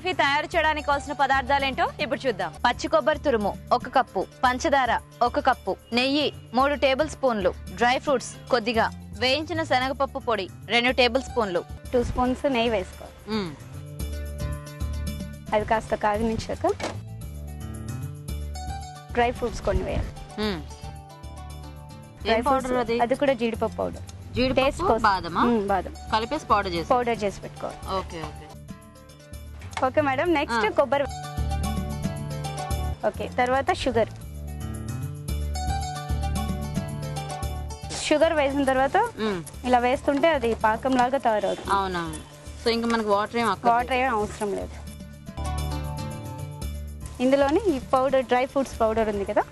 బర్ఫీ తయారు చేయడానికి కావాల్సిన పదార్థాలు ఏంటో ఇప్పుడు చూద్దాం. పచ్చి కొబ్బరి తురుము 1 కప్పు, పంచదార 1 కప్పు, నెయ్యి 3 టేబుల్ స్పూన్లు, డ్రై ఫ్రూట్స్ కొద్దిగా, వేయించిన శనగపప్పు పొడి 2 టేబుల్ స్పూన్లు, 2 స్పూన్స్ నెయ్యి వేసుకోవాలి. అది కాస్త కాగనిచ్చాక డ్రై ఫ్రూట్స్ కొన్ని వేయాలి. అది కూడా జీడిపప్పు పౌడర్. బాదం కలిపేసి పౌడర్ చేసి పెట్టుకోవాలి. Okay okay okay madam. Next కొబ్బరి. ఓకే, తర్వాత షుగర్ వేసిన తర్వాత ఇలా వేస్తుంటే అది పాకం లాగా తయారవుతుంది. అవునా? సో ఇంకా మనకి వాటర్ ఏం అవసరం లేదు. ఇందులోని ఈ పౌడర్, డ్రై ఫ్రూట్స్ పౌడర్ ఉంది కదా,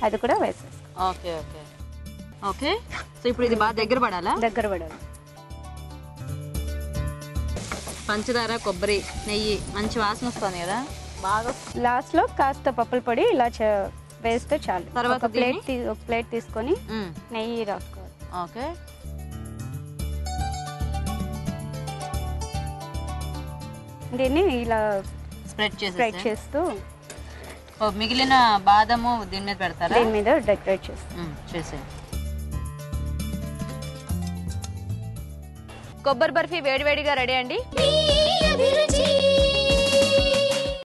అది కూడా వేసేసి. Okay okay okay. సో ఇప్పుడు ఇది బాగా దగ్గర పడాలి. పంచదార, కొబ్బరి, నెయ్యి మంచి వాసన వస్తుంది కదా బాగా. లాస్ట్ లో కాస్త పప్పుల పొడి ఇలా వేస్తే చాలు. తర్వాత ఒక ప్లేట్ తీసుకొని నెయ్యి రాసుకోవాలి. ఓకే. దీన్ని ఇలా స్ప్రెడ్ చేస్తూ మిగిలిన బాదము దీని మీద పెడతారా? దీని మీద డెకరేట్ చేసే. కొబ్బరి బర్ఫీ వేడివేడిగా రెడీ అండి.